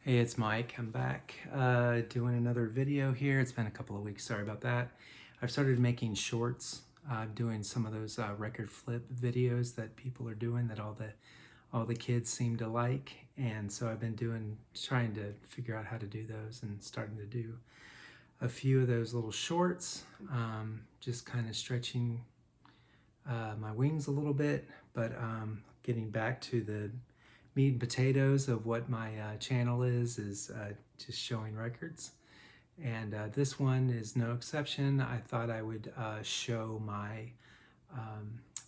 Hey, it's Mike. I'm back doing another video here. It's been a couple of weeks, sorry about that. I've started making shorts. I'm doing some of those record flip videos that people are doing that all the kids seem to like. And so I've been trying to figure out how to do those and starting to do a few of those little shorts, just kind of stretching my wings a little bit, but getting back to the meat and potatoes of what my channel is just showing records. And this one is no exception. I thought I would show my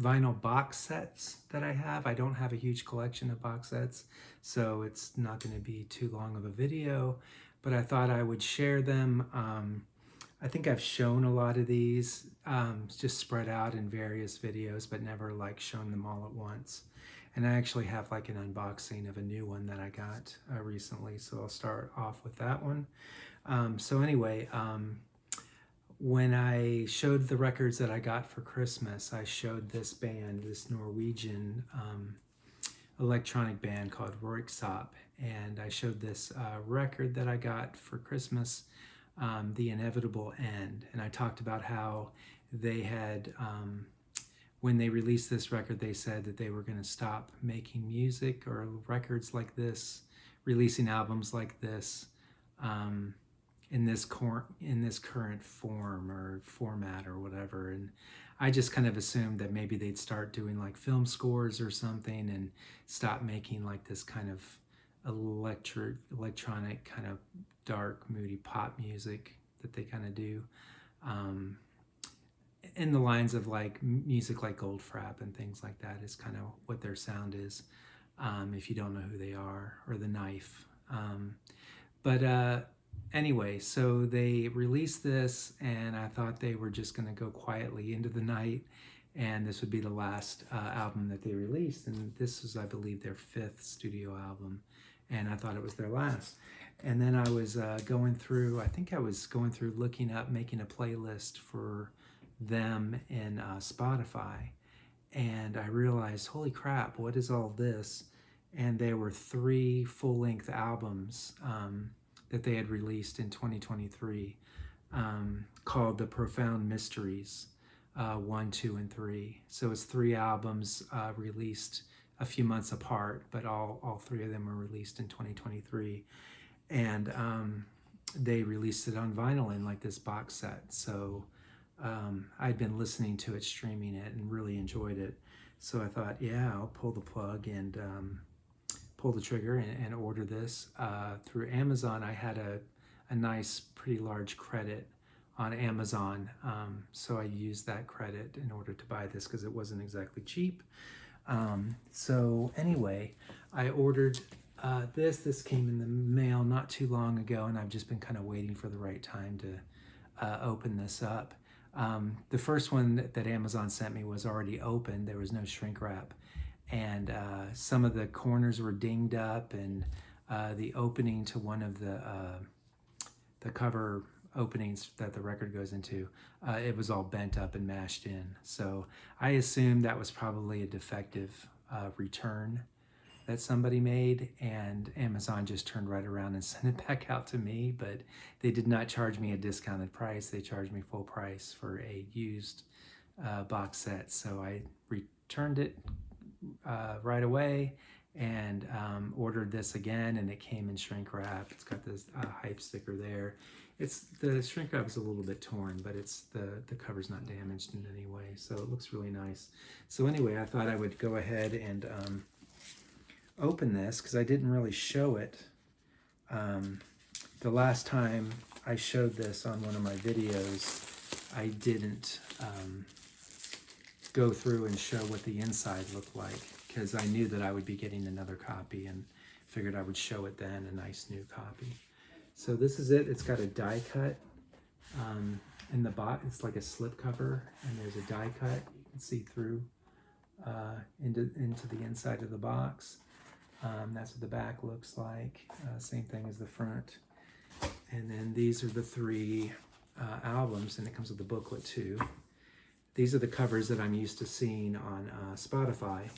vinyl box sets that I have. I don't have a huge collection of box sets, so it's not going to be too long of a video, but I thought I would share them. I think I've shown a lot of these just spread out in various videos, but never like shown them all at once. And I actually have like an unboxing of a new one that I got recently, so I'll start off with that one. So anyway, when I showed the records that I got for Christmas, I showed this band, this Norwegian electronic band called Roop, and I showed this record that I got for Christmas, The Inevitable End. And I talked about how they had, when they released this record, they said that they were going to stop making music or records like this, releasing albums like this, in this current form or format or whatever. And I just kind of assumed that maybe they'd start doing like film scores or something and stop making like this kind of electronic kind of dark, moody pop music that they kind of do. In the lines of like music like Goldfrapp and things like that is kind of what their sound is, if you don't know who they are, or The Knife. But anyway, so they released this, and I thought they were just going to go quietly into the night, and this would be the last album that they released. And this was, I believe, their 5th studio album, and I thought it was their last. And then I was going through, I think I was going through looking up, making a playlist for them in Spotify, and I realized, holy crap, what is all this? And there were 3 full-length albums that they had released in 2023, called The Profound Mysteries 1, 2, and 3. So it's 3 albums released a few months apart, but all 3 of them were released in 2023. And they released it on vinyl in like this box set. So I'd been listening to it, streaming it, and really enjoyed it. So I thought, yeah, I'll pull the plug and pull the trigger and order this through Amazon. I had a nice, pretty large credit on Amazon, so I used that credit in order to buy this because it wasn't exactly cheap. So anyway, I ordered this. This came in the mail not too long ago, and I've just been kind of waiting for the right time to open this up. The first one that Amazon sent me was already open. There was no shrink wrap, and some of the corners were dinged up, and the opening to one of the cover openings that the record goes into, it was all bent up and mashed in. So I assumed that was probably a defective return that somebody made, and Amazon just turned right around and sent it back out to me. But they did not charge me a discounted price. They charged me full price for a used box set. So I returned it right away and ordered this again, and it came in shrink wrap. It's got this hype sticker there. The shrink wrap is a little bit torn, but the cover's not damaged in any way, so it looks really nice. So anyway, I thought I would go ahead and open this because I didn't really show it. The last time I showed this on one of my videos, I didn't go through and show what the inside looked like because I knew that I would be getting another copy and figured I would show it then, a nice new copy. So this is it. It's got a die cut in the box. It's like a slip cover, and there's a die cut. You can see through into the inside of the box. That's what the back looks like. Same thing as the front. And then these are the 3 albums, and it comes with a booklet too. These are the covers that I'm used to seeing on Spotify,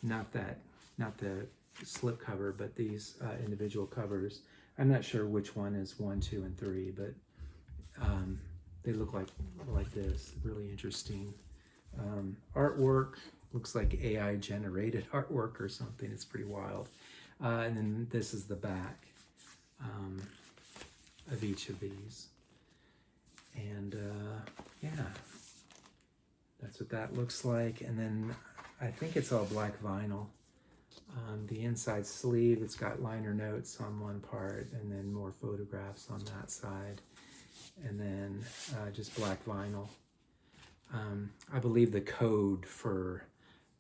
not the slipcover, but these individual covers. I'm not sure which one is 1, 2, and 3, but they look like this. Really interesting artwork. Looks like AI generated artwork or something. It's pretty wild. And then this is the back of each of these. And yeah, that's what that looks like. And then I think it's all black vinyl. The inside sleeve, it's got liner notes on one part and then more photographs on that side. And then just black vinyl. I believe the code for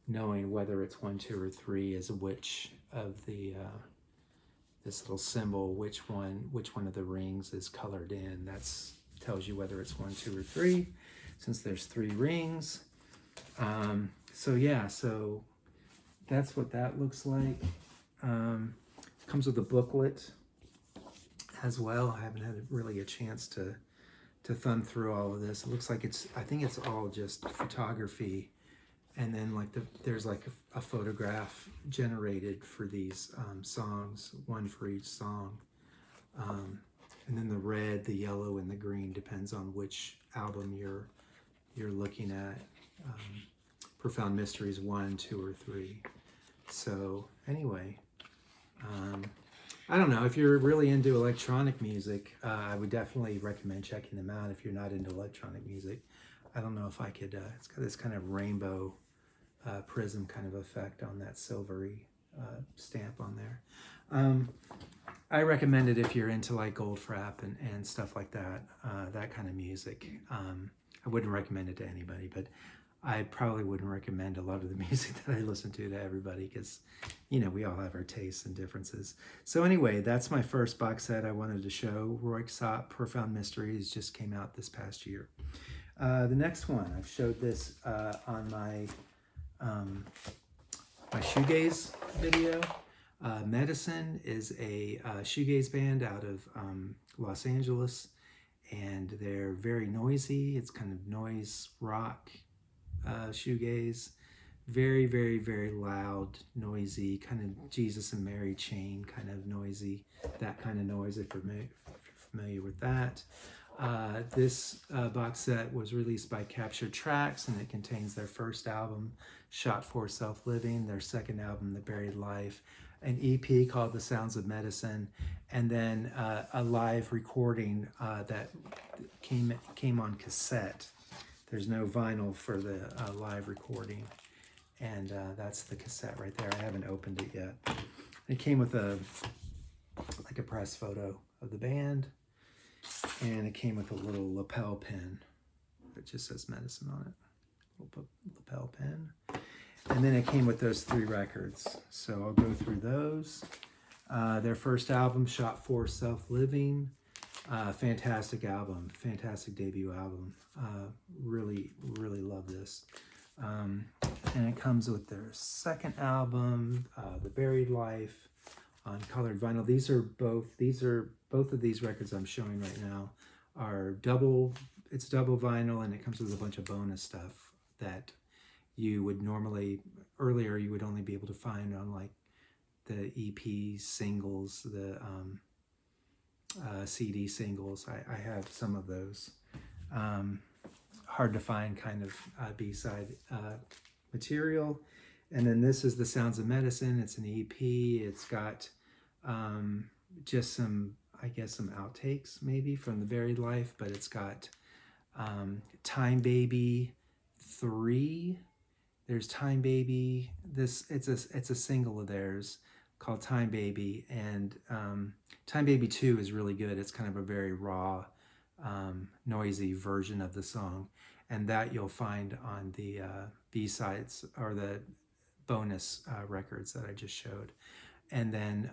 knowing whether it's 1, 2, or 3 is which of the this little symbol, which one of the rings is colored in. That's tells you whether it's 1, 2, or 3, since there's 3 rings. So yeah, so that's what that looks like. Comes with a booklet as well. I haven't had really a chance to thumb through all of this. It looks like I think it's all just photography, and then like there's like a photograph generated for these songs, one for each song. And then the red, the yellow, and the green depends on which album you're looking at. Profound Mysteries 1, 2, or 3. So anyway, I don't know, if you're really into electronic music, I would definitely recommend checking them out. If you're not into electronic music, I don't know if I could, it's got this kind of rainbow prism kind of effect on that silvery stamp on there. I recommend it if you're into like Goldfrapp and stuff like that, that kind of music. I wouldn't recommend it to anybody, but I probably wouldn't recommend a lot of the music that I listen to everybody, because, you know, we all have our tastes and differences. So anyway, that's my first box set I wanted to show. Roik Profound Mysteries just came out this past year. The next one, I've showed this on my my shoegaze video. Medicine is a shoegaze band out of Los Angeles, and they're very noisy. It's kind of noise rock shoegaze. Very, very, very loud, noisy, kind of Jesus and Mary Chain kind of noisy, that kind of noise, if you're familiar with that. This box set was released by Captured Tracks, and it contains their first album, Shot for Self-Living, their second album, The Buried Life, an EP called The Sounds of Medicine, and then a live recording that came on cassette. There's no vinyl for the live recording, and that's the cassette right there. I haven't opened it yet. It came with a press photo of the band, and it came with a little lapel pin that just says Medicine on it. Little lapel pin. And then it came with those 3 records. So I'll go through those. Their first album, Shot for Self-Living. Fantastic album, fantastic debut album. Really, really love this. And it comes with their second album, The Buried Life, on colored vinyl. Both of these records I'm showing right now are it's double vinyl, and it comes with a bunch of bonus stuff that you would normally, earlier you would only be able to find on like the EP singles, the CD singles. I have some of those. Hard to find kind of B-side material. And then this is The Sounds of Medicine. It's an EP. It's got just some, I guess, some outtakes maybe from The Buried Life, but it's got Time Baby 3. There's Time Baby. It's a single of theirs called Time Baby, and Time Baby 2 is really good. It's kind of a very raw, noisy version of the song, and that you'll find on the B-sides or the bonus records that I just showed. And then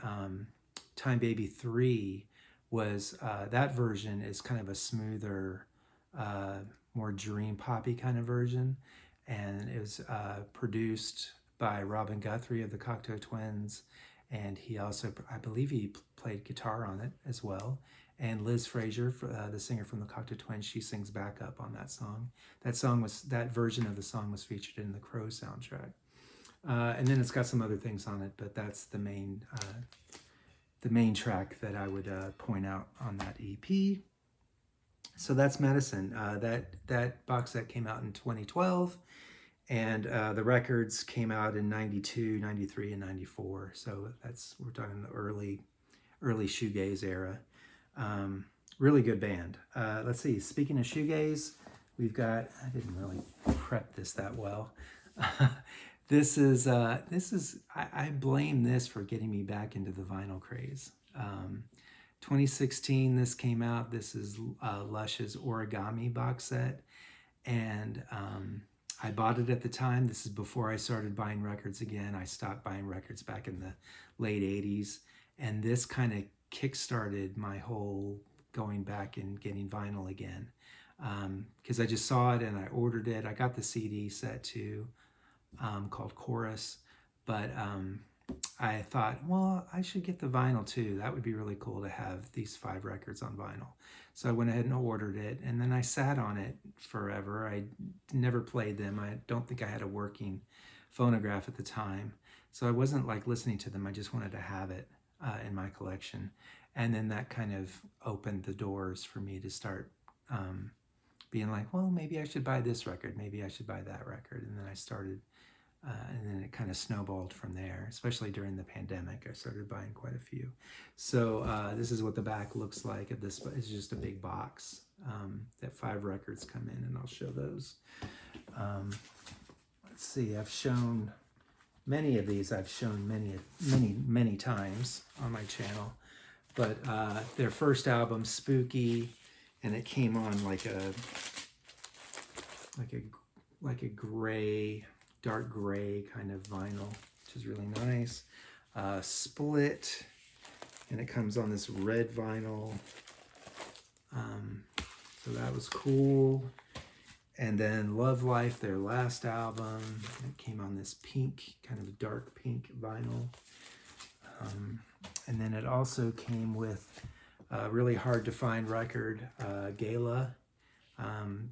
Time Baby 3 was, that version is kind of a smoother, more dream poppy kind of version, and it was produced by Robin Guthrie of the Cocteau Twins, and he also, I believe he played guitar on it as well. And Liz Fraser, the singer from the Cocteau Twins, she sings backup on that song. That version of the song was featured in the Crow soundtrack. And then it's got some other things on it, but that's the main track that I would point out on that EP. So that's Medicine. That box set came out in 2012, and the records came out in 92, 93, and 94. So we're talking the early shoegaze era. Really good band. Let's see. Speaking of shoegaze, we've got. I didn't really prep this that well. This is. I blame this for getting me back into the vinyl craze. 2016, this came out. This is Lush's Origami box set, and I bought it at the time. This is before I started buying records again. I stopped buying records back in the late 80s, and this kind of kickstarted my whole going back and getting vinyl again, because I just saw it and I ordered it. I got the CD set too, called Chorus, but I thought, well, I should get the vinyl too. That would be really cool to have these 5 records on vinyl. So I went ahead and ordered it, and then I sat on it forever. I never played them. I don't think I had a working phonograph at the time, so I wasn't like listening to them. I just wanted to have it in my collection. And then that kind of opened the doors for me to start being like, well, maybe I should buy this record. Maybe I should buy that record. And then I started, and then it kind of snowballed from there, especially during the pandemic. I started buying quite a few. So this is what the back looks like of this. It's just a big box that 5 records come in, and I'll show those. Let's see, I've shown many of these. I've shown many times on my channel. But their first album, Spooky, and it came on like a gray, dark gray kind of vinyl, which is really nice. Split, and it comes on this red vinyl. So that was cool. And then Love Life, their last album, it came on this pink, kind of dark pink vinyl. And then it also came with a really hard to find record, Gala.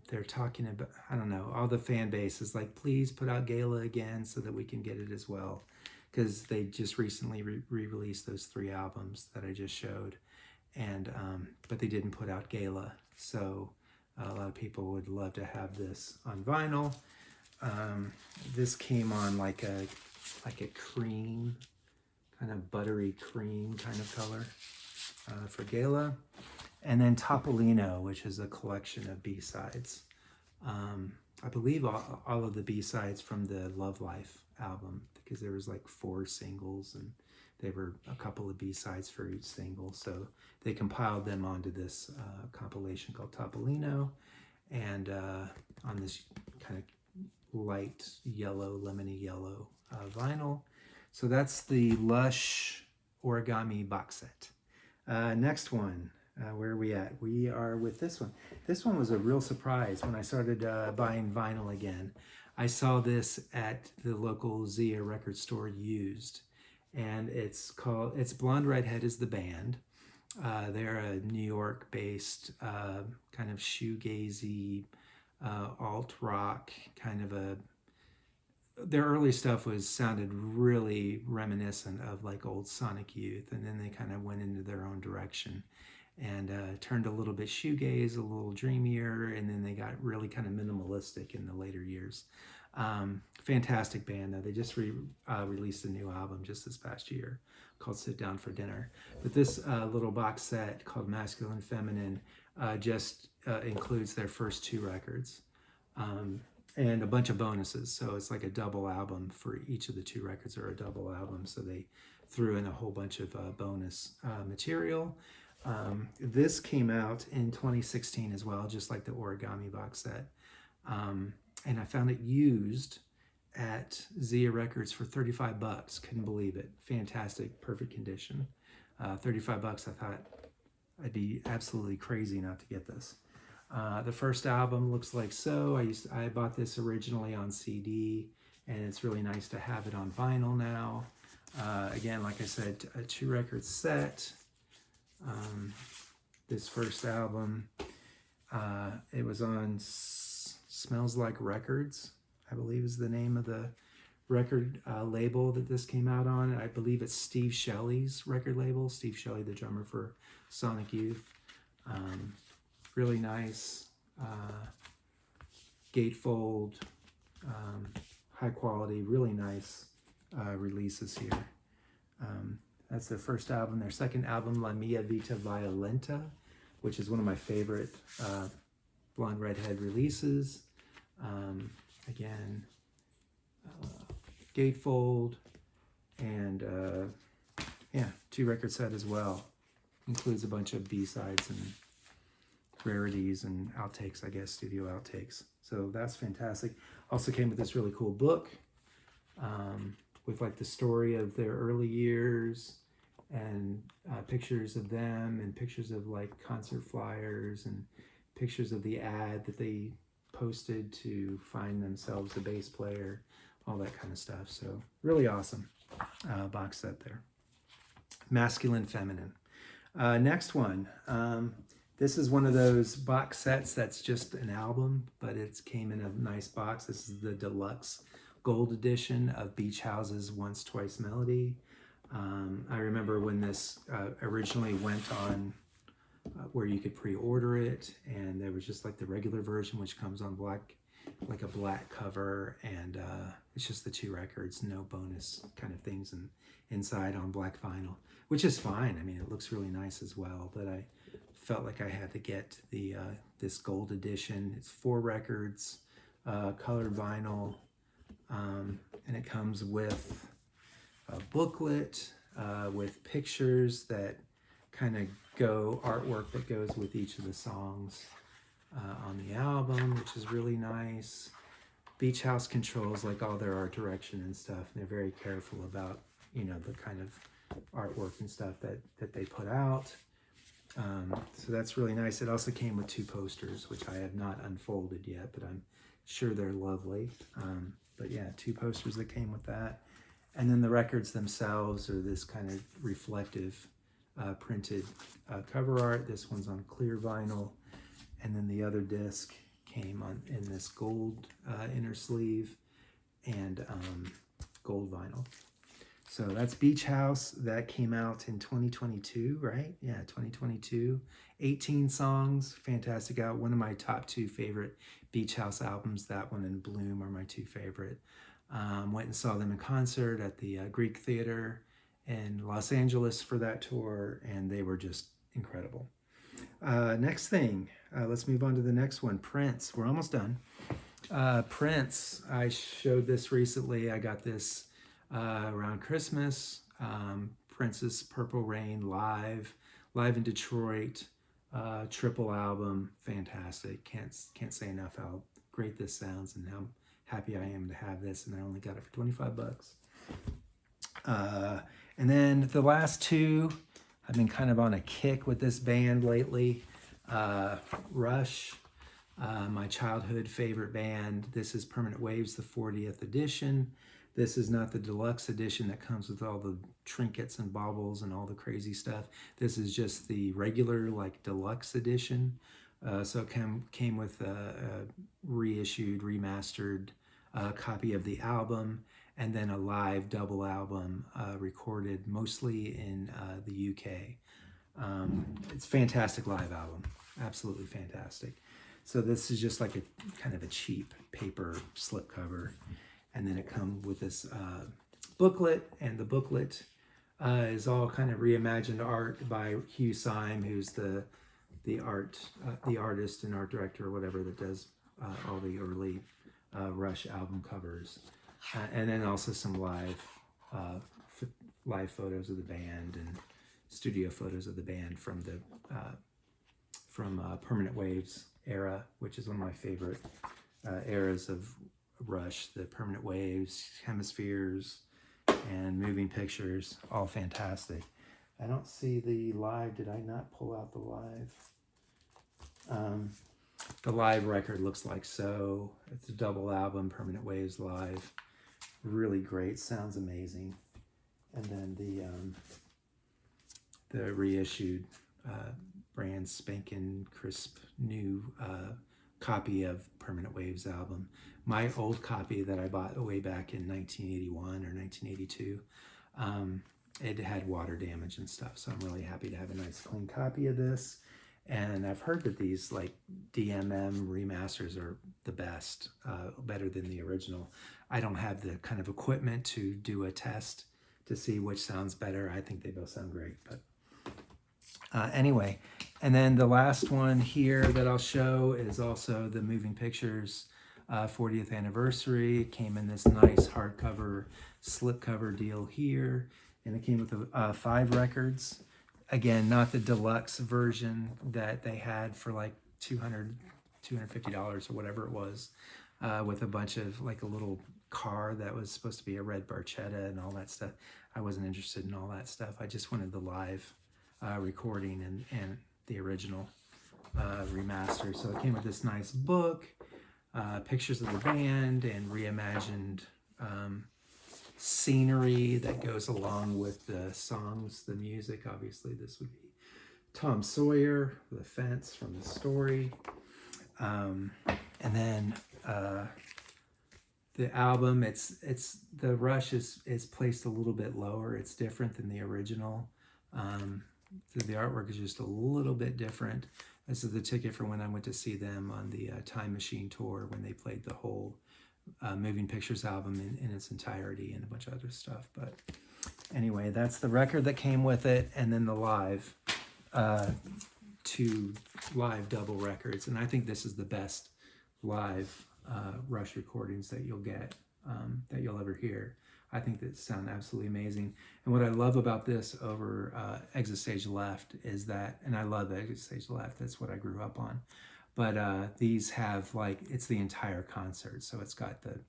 They're talking about, I don't know, all the fan base is like, please put out Gala again so that we can get it as well. Because they just recently re-released those 3 albums that I just showed. And but they didn't put out Gala. So a lot of people would love to have this on vinyl. This came on like a cream, kind of buttery cream kind of color for Gala. And then Topolino, which is a collection of B-sides. I believe all of the B-sides from the Love Life album, because there was like 4 singles, and they were a couple of B-sides for each single. So they compiled them onto this compilation called Topolino, and on this kind of light yellow, lemony yellow vinyl. So that's the Lush Origami box set. Next one, where are we at? We are with this one. This one was a real surprise when I started buying vinyl again. I saw this at the local Zia record store used, and it's Blonde Redhead is the band. They're a New York-based kind of shoegazy, alt-rock kind of their early stuff sounded really reminiscent of like old Sonic Youth, and then they kind of went into their own direction and turned a little bit shoegaze, a little dreamier, and then they got really kind of minimalistic in the later years. Fantastic band though. They just released a new album just this past year called Sit Down for Dinner. But this little box set called Masculine Feminine just includes their first 2 records. And a bunch of bonuses. So it's like a double album for each of the 2 records, or a double album. So they threw in a whole bunch of bonus material. This came out in 2016 as well, just like the Origami box set. And I found it used at Zia Records for $35. Couldn't believe it. Fantastic, perfect condition. $35. I thought I'd be absolutely crazy not to get this. The first album looks like so. I bought this originally on CD, and it's really nice to have it on vinyl now. Again, like I said, a 2 record set. This first album, it was on Smells Like Records, I believe is the name of the record label that this came out on. I believe it's Steve Shelley's record label. Steve Shelley, the drummer for Sonic Youth. Really nice gatefold, high quality, really nice releases here. That's their first album. Their second album, La Mia Vita Violenta, which is one of my favorite Blonde Redhead releases. Again, gatefold, and yeah, 2-record set as well. Includes a bunch of B-sides and rarities and outtakes, I guess, studio outtakes. So that's fantastic. Also came with this really cool book with like the story of their early years and pictures of them and pictures of like concert flyers and pictures of the ad that they posted to find themselves a bass player, all that kind of stuff. So really awesome box set there. Masculine, Feminine. Next one. This is one of those box sets that's just an album, but it came in a nice box. This is the deluxe gold edition of Beach House's Once Twice Melody. I remember when this originally went on where you could pre-order it, and there was just like the regular version, which comes on black, like a black cover, and it's just the 2 records, no bonus kind of things inside on black vinyl, which is fine. I mean, it looks really nice as well, but I felt like I had to get the this gold edition. It's 4 records, colored vinyl, and it comes with a booklet with pictures that kind of go, artwork that goes with each of the songs on the album, which is really nice. Beach House controls like all their art direction and stuff, and they're very careful about, you know, the kind of artwork and stuff that they put out. So that's really nice. It also came with 2 posters, which I have not unfolded yet, but I'm sure they're lovely. But yeah, 2 posters that came with that. And then the records themselves are this kind of reflective printed cover art. This one's on clear vinyl. And then the other disc came on in this gold inner sleeve and gold vinyl. So that's Beach House. That came out in 2022, right? Yeah, 2022. 18 songs, fantastic out. One of my top 2 favorite Beach House albums. That one and Bloom are my 2 favorite. Went and saw them in concert at the Greek Theater in Los Angeles for that tour, and they were just incredible. Next thing, let's move on to the next one. Prince. We're almost done. Prince. I showed this recently. I got this around Christmas. Prince's Purple Rain live in Detroit, triple album, fantastic. Can't say enough how great this sounds and how happy I am to have this. And I only got it for 25 bucks. And then the last 2, I've been kind of on a kick with this band lately. Rush, my childhood favorite band. This is Permanent Waves, the 40th edition. This is not the deluxe edition that comes with all the trinkets and baubles and all the crazy stuff. This is just the regular, like, deluxe edition. So it came with a reissued, remastered copy of the album, and then a live double album recorded mostly in the UK. It's a fantastic live album, absolutely fantastic. So this is just like a kind of a cheap paper slipcover. And then it comes with this booklet, and the booklet is all kind of reimagined art by Hugh Syme, who's the artist and art director or whatever that does all the early Rush album covers, and then also some live photos of the band and studio photos of the band from the Permanent Waves era, which is one of my favorite eras of Rush. The Permanent Waves, Hemispheres, and Moving Pictures, all fantastic. I don't see the live. Did I not pull out the live? The live record looks like so. It's a double album, Permanent Waves live. Really great, sounds amazing. And then the reissued brand spanking crisp new copy of Permanent Waves album. My old copy that I bought way back in 1981 or 1982, it had water damage and stuff. So I'm really happy to have a nice clean copy of this. And I've heard that these like DMM remasters are the best, better than the original. I don't have the kind of equipment to do a test to see which sounds better. I think they both sound great, but anyway. And then the last one here that I'll show is also the Moving Pictures 40th anniversary. It came in this nice hardcover slipcover deal here, and it came with 5 records. Again, not the deluxe version that they had for like $250 or whatever it was, with a bunch of like a little car that was supposed to be a red Barchetta and all that stuff. I wasn't interested in all that stuff. I just wanted the live recording and the original remaster. So it came with this nice book, pictures of the band, and reimagined scenery that goes along with the songs, the music. Obviously, this would be Tom Sawyer, the fence from the story. And then the album, it's the Rush is placed a little bit lower. It's different than the original. The artwork is just a little bit different. This is the ticket for when I went to see them on the Time Machine tour, when they played the whole Moving Pictures album in its entirety and a bunch of other stuff. But anyway, that's the record that came with it, and then the live, 2 live double records. And I think this is the best live Rush recordings that you'll get, that you'll ever hear. I think that sound absolutely amazing. And what I love about this over Exit Stage Left is that, and I love Exit Stage Left, that's what I grew up on. But these have like, it's the entire concert. So it's got the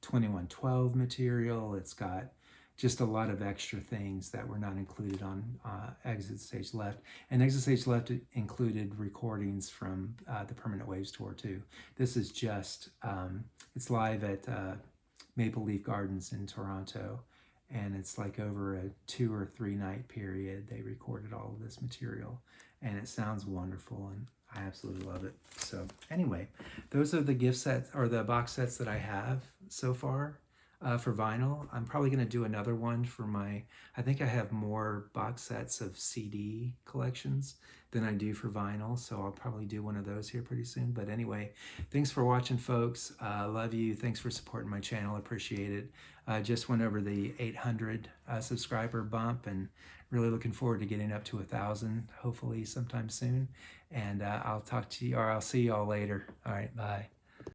2112 material. It's got just a lot of extra things that were not included on Exit Stage Left. And Exit Stage Left included recordings from the Permanent Waves tour too. This is just, it's live at Maple Leaf Gardens in Toronto. And it's like over a 2 or 3 night period, they recorded all of this material. And it sounds wonderful, and I absolutely love it. So anyway, those are the gift sets or the box sets that I have so far for vinyl. I'm probably going to do another one for my, I think I have more box sets of CD collections than I do for vinyl. So I'll probably do one of those here pretty soon. But anyway, thanks for watching, folks. Love you. Thanks for supporting my channel. Appreciate it. Just went over the 800 subscriber bump, and really looking forward to getting up to 1,000, hopefully sometime soon. And I'll talk to you, or I'll see you all later. All right, bye.